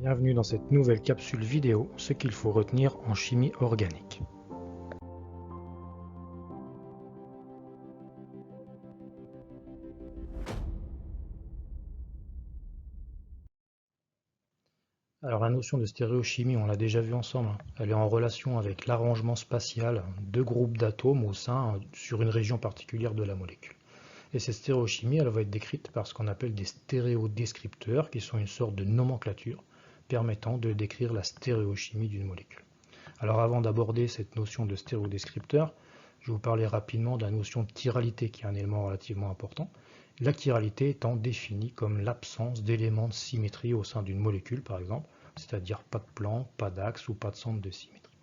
Bienvenue dans cette nouvelle capsule vidéo, ce qu'il faut retenir en chimie organique. Alors la notion de stéréochimie, on l'a déjà vu ensemble, elle est en relation avec l'arrangement spatial de groupes d'atomes sur une région particulière de la molécule. Et cette stéréochimie, elle va être décrite par ce qu'on appelle des stéréodescripteurs, qui sont une sorte de nomenclature permettant de décrire la stéréochimie d'une molécule. Alors avant d'aborder cette notion de stéréodescripteur, je vais vous parler rapidement de la notion de chiralité qui est un élément relativement important. La chiralité étant définie comme l'absence d'éléments de symétrie au sein d'une molécule par exemple, c'est-à-dire pas de plan, pas d'axe ou pas de centre de symétrie.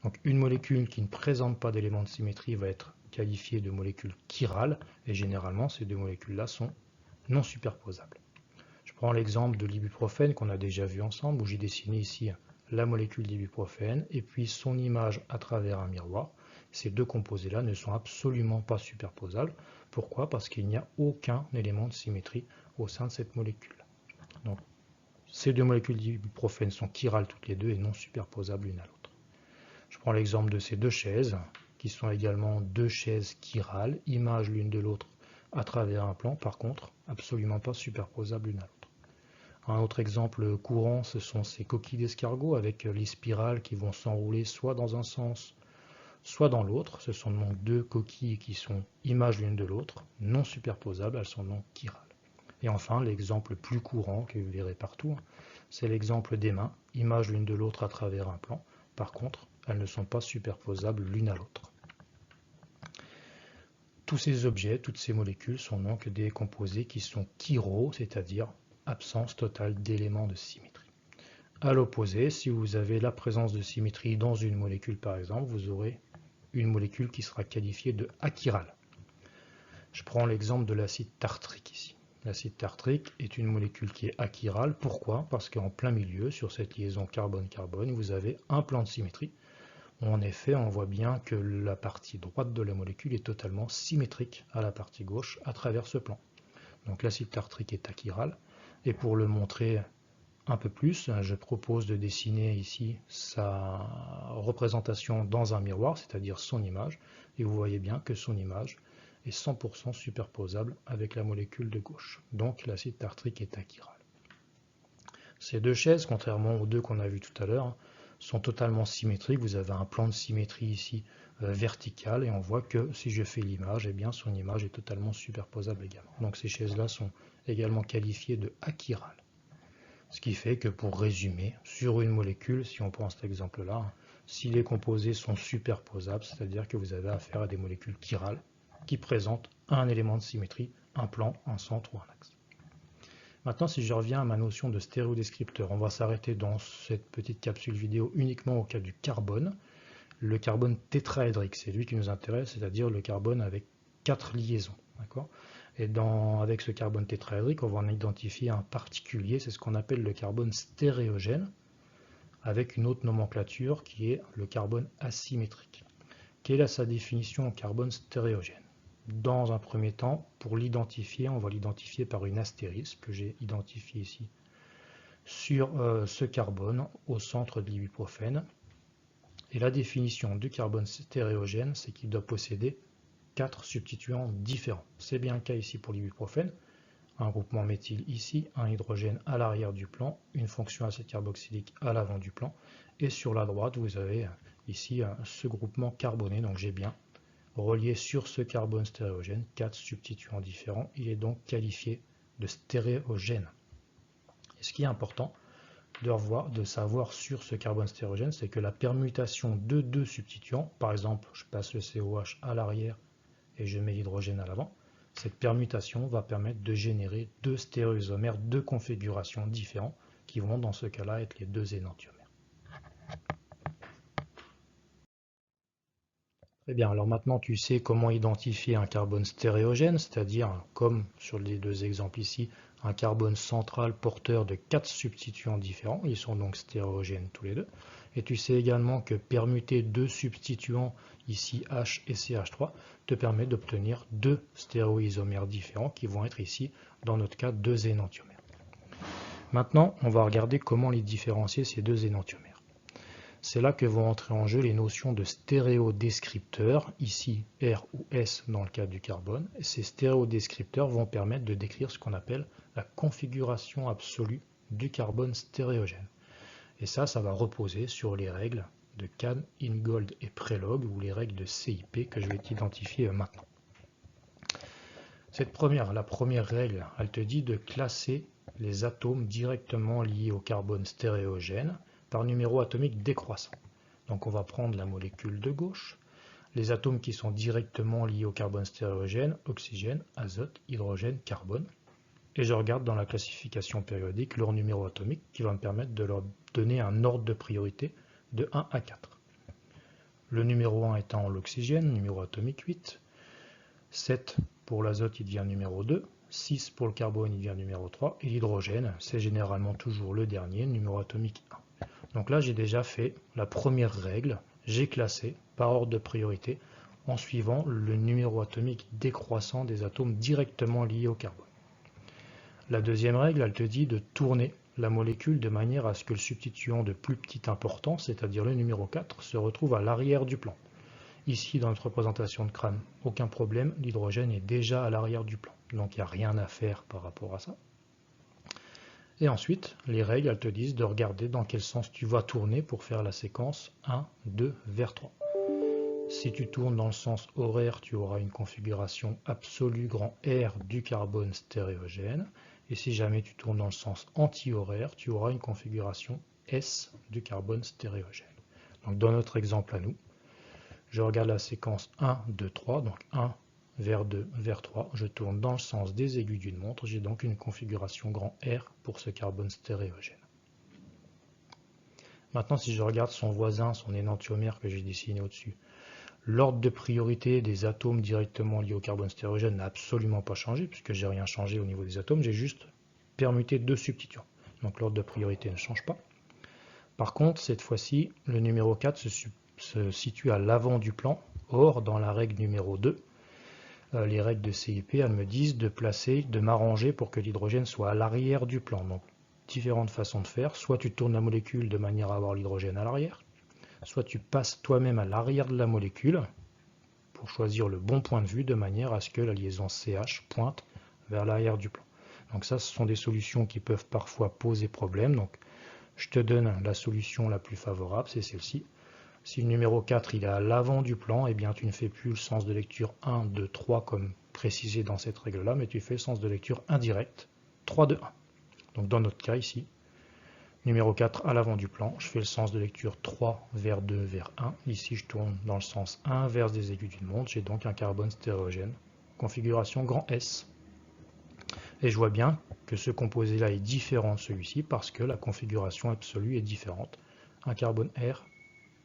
Donc une molécule qui ne présente pas d'éléments de symétrie va être qualifiée de molécule chirale et généralement ces deux molécules-là sont non superposables. Je prends l'exemple de l'ibuprofène qu'on a déjà vu ensemble où j'ai dessiné ici la molécule d'ibuprofène et puis son image à travers un miroir. Ces deux composés-là ne sont absolument pas superposables. Pourquoi? Parce qu'il n'y a aucun élément de symétrie au sein de cette molécule. Donc, ces deux molécules d'ibuprofène sont chirales toutes les deux et non superposables l'une à l'autre. Je prends l'exemple de ces deux chaises, qui sont également deux chaises chirales, images l'une de l'autre à travers un plan, par contre, absolument pas superposables l'une à l'autre. Un autre exemple courant, ce sont ces coquilles d'escargot avec les spirales qui vont s'enrouler soit dans un sens, soit dans l'autre. Ce sont donc deux coquilles qui sont images l'une de l'autre, non superposables, elles sont donc chirales. Et enfin, l'exemple plus courant que vous verrez partout, c'est l'exemple des mains, images l'une de l'autre à travers un plan. Par contre, elles ne sont pas superposables l'une à l'autre. Tous ces objets, toutes ces molécules sont donc des composés qui sont chiraux, c'est-à-dire absence totale d'éléments de symétrie. A l'opposé, si vous avez la présence de symétrie dans une molécule par exemple, vous aurez une molécule qui sera qualifiée de achirale. Je prends l'exemple de l'acide tartrique ici. L'acide tartrique est une molécule qui est achirale. Pourquoi? Parce qu'en plein milieu, sur cette liaison carbone-carbone, vous avez un plan de symétrie. En effet, on voit bien que la partie droite de la molécule est totalement symétrique à la partie gauche à travers ce plan. Donc l'acide tartrique est achiral. Et pour le montrer un peu plus, je propose de dessiner ici sa représentation dans un miroir, c'est-à-dire son image. Et vous voyez bien que son image est 100% superposable avec la molécule de gauche. Donc l'acide tartrique est achiral. Ces deux chaises, contrairement aux deux qu'on a vues tout à l'heure, sont totalement symétriques. Vous avez un plan de symétrie ici vertical et on voit que si je fais l'image, eh bien son image est totalement superposable également. Donc ces chaises-là sont également qualifiées de achirales. Ce qui fait que pour résumer, sur une molécule, si on prend cet exemple-là, si les composés sont superposables, c'est-à-dire que vous avez affaire à des molécules chirales qui présentent un élément de symétrie, un plan, un centre ou un axe. Maintenant, si je reviens à ma notion de stéréodescripteur, on va s'arrêter dans cette petite capsule vidéo uniquement au cas du carbone. Le carbone tétraédrique, c'est lui qui nous intéresse, c'est-à-dire le carbone avec 4 liaisons. Et avec ce carbone tétraédrique, on va en identifier un particulier, c'est ce qu'on appelle le carbone stéréogène, avec une autre nomenclature qui est le carbone asymétrique. Quelle est sa définition en carbone stéréogène? Dans un premier temps, pour l'identifier, on va l'identifier par une astérisque que j'ai identifiée ici sur ce carbone au centre de l'ibuprofène. Et la définition du carbone stéréogène, c'est qu'il doit posséder 4 substituants différents. C'est bien le cas ici pour l'ibuprofène. Un groupement méthyle ici, un hydrogène à l'arrière du plan, une fonction acide carboxylique à l'avant du plan. Et sur la droite, vous avez ici ce groupement carboné. Donc j'ai bien relié sur ce carbone stéréogène 4 substituants différents. Il est donc qualifié de stéréogène. Et ce qui est important de savoir sur ce carbone stéréogène, c'est que la permutation de deux substituants, par exemple, je passe le COH à l'arrière et je mets l'hydrogène à l'avant, cette permutation va permettre de générer deux stéréoisomères, deux configurations différentes qui vont dans ce cas-là être les deux énantiomères. Très bien, alors maintenant tu sais comment identifier un carbone stéréogène, c'est-à-dire, comme sur les deux exemples ici, un carbone central porteur de 4 substituants différents, ils sont donc stéréogènes tous les deux. Et tu sais également que permuter deux substituants, ici H et CH3, te permet d'obtenir deux stéréoisomères différents qui vont être ici, dans notre cas, deux énantiomères. Maintenant, on va regarder comment les différencier ces deux énantiomères. C'est là que vont entrer en jeu les notions de stéréodescripteurs, ici R ou S dans le cas du carbone. Et ces stéréodescripteurs vont permettre de décrire ce qu'on appelle la configuration absolue du carbone stéréogène. Et ça va reposer sur les règles de Kahn, Ingold et Prelog, ou les règles de CIP que je vais identifier maintenant. La première règle, elle te dit de classer les atomes directement liés au carbone stéréogène par numéro atomique décroissant. Donc on va prendre la molécule de gauche, les atomes qui sont directement liés au carbone stéréogène, oxygène, azote, hydrogène, carbone, et je regarde dans la classification périodique leur numéro atomique qui va me permettre de leur donner un ordre de priorité de 1 à 4. Le numéro 1 étant l'oxygène, numéro atomique 8, 7 pour l'azote, il devient numéro 2, 6 pour le carbone, il devient numéro 3, et l'hydrogène, c'est généralement toujours le dernier, numéro atomique 1. Donc là, j'ai déjà fait la première règle, j'ai classé par ordre de priorité en suivant le numéro atomique décroissant des atomes directement liés au carbone. La deuxième règle, elle te dit de tourner la molécule de manière à ce que le substituant de plus petite importance, c'est-à-dire le numéro 4, se retrouve à l'arrière du plan. Ici, dans notre représentation de crâne, aucun problème, l'hydrogène est déjà à l'arrière du plan. Donc il n'y a rien à faire par rapport à ça. Et ensuite, les règles, elles te disent de regarder dans quel sens tu vas tourner pour faire la séquence 1, 2, vers 3. Si tu tournes dans le sens horaire, tu auras une configuration absolue grand R du carbone stéréogène. Et si jamais tu tournes dans le sens anti-horaire, tu auras une configuration S du carbone stéréogène. Donc dans notre exemple à nous, je regarde la séquence 1, 2, 3, donc 1 vers 2, vers 3, je tourne dans le sens des aiguilles d'une montre, j'ai donc une configuration grand R pour ce carbone stéréogène. Maintenant, si je regarde son voisin, son énantiomère que j'ai dessiné au-dessus, l'ordre de priorité des atomes directement liés au carbone stéréogène n'a absolument pas changé, puisque j'ai rien changé au niveau des atomes, j'ai juste permuté deux substituants. Donc l'ordre de priorité ne change pas. Par contre, cette fois-ci, le numéro 4 se situe à l'avant du plan. Or, dans la règle numéro 2, les règles de CIP, elles me disent de m'arranger pour que l'hydrogène soit à l'arrière du plan. Donc, différentes façons de faire. Soit tu tournes la molécule de manière à avoir l'hydrogène à l'arrière, soit tu passes toi-même à l'arrière de la molécule pour choisir le bon point de vue de manière à ce que la liaison CH pointe vers l'arrière du plan. Donc ça, ce sont des solutions qui peuvent parfois poser problème. Donc, je te donne la solution la plus favorable, c'est celle-ci. Si le numéro 4 il est à l'avant du plan, eh bien tu ne fais plus le sens de lecture 1, 2, 3 comme précisé dans cette règle-là, mais tu fais le sens de lecture indirect, 3, 2, 1. Donc dans notre cas ici, numéro 4 à l'avant du plan, je fais le sens de lecture 3 vers 2 vers 1. Ici je tourne dans le sens inverse des aiguilles d'une montre, j'ai donc un carbone stéréogène, configuration grand S. Et je vois bien que ce composé-là est différent de celui-ci parce que la configuration absolue est différente. Un carbone R,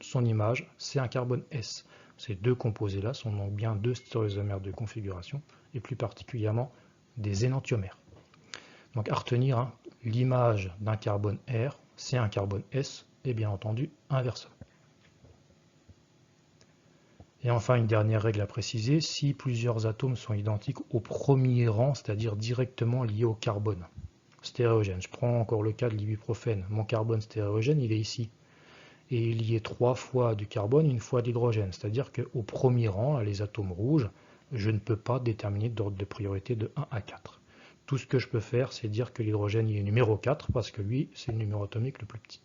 son image, c'est un carbone S. Ces deux composés-là sont donc bien deux stéréoisomères de configuration, et plus particulièrement des énantiomères. Donc à retenir, hein, l'image d'un carbone R, c'est un carbone S, et bien entendu inversement. Et enfin, une dernière règle à préciser, si plusieurs atomes sont identiques au premier rang, c'est-à-dire directement liés au carbone stéréogène. Je prends encore le cas de l'ibuprofène. Mon carbone stéréogène, il est ici. Et il y est 3 fois du carbone, une fois d'hydrogène. C'est-à-dire qu'au premier rang, les atomes rouges, je ne peux pas déterminer d'ordre de priorité de 1 à 4. Tout ce que je peux faire, c'est dire que l'hydrogène est numéro 4, parce que lui, c'est le numéro atomique le plus petit.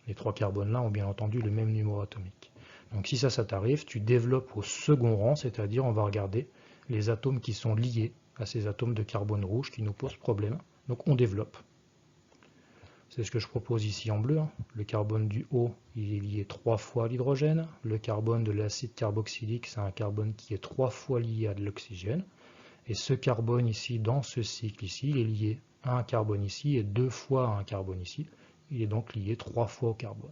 Les 3 carbones-là ont bien entendu le même numéro atomique. Donc si ça t'arrive, tu développes au second rang, c'est-à-dire on va regarder les atomes qui sont liés à ces atomes de carbone rouge qui nous posent problème. Donc on développe. C'est ce que je propose ici en bleu. Le carbone du haut, il est lié 3 fois à l'hydrogène. Le carbone de l'acide carboxylique, c'est un carbone qui est 3 fois lié à de l'oxygène. Et ce carbone ici, dans ce cycle ici, il est lié à un carbone ici et 2 fois à un carbone ici. Il est donc lié 3 fois au carbone.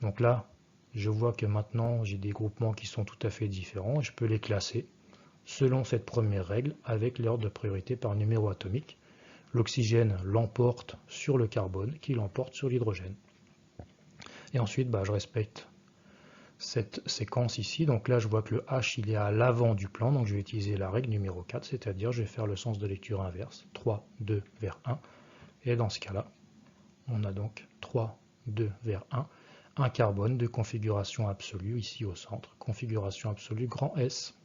Donc là, je vois que maintenant, j'ai des groupements qui sont tout à fait différents. Et je peux les classer selon cette première règle avec l'ordre de priorité par numéro atomique. L'oxygène l'emporte sur le carbone, qui l'emporte sur l'hydrogène. Et ensuite, je respecte cette séquence ici. Donc là, je vois que le H, il est à l'avant du plan. Donc je vais utiliser la règle numéro 4, c'est-à-dire je vais faire le sens de lecture inverse. 3, 2, vers 1. Et dans ce cas-là, on a donc 3, 2 vers 1 carbone de configuration absolue ici au centre, configuration absolue grand S.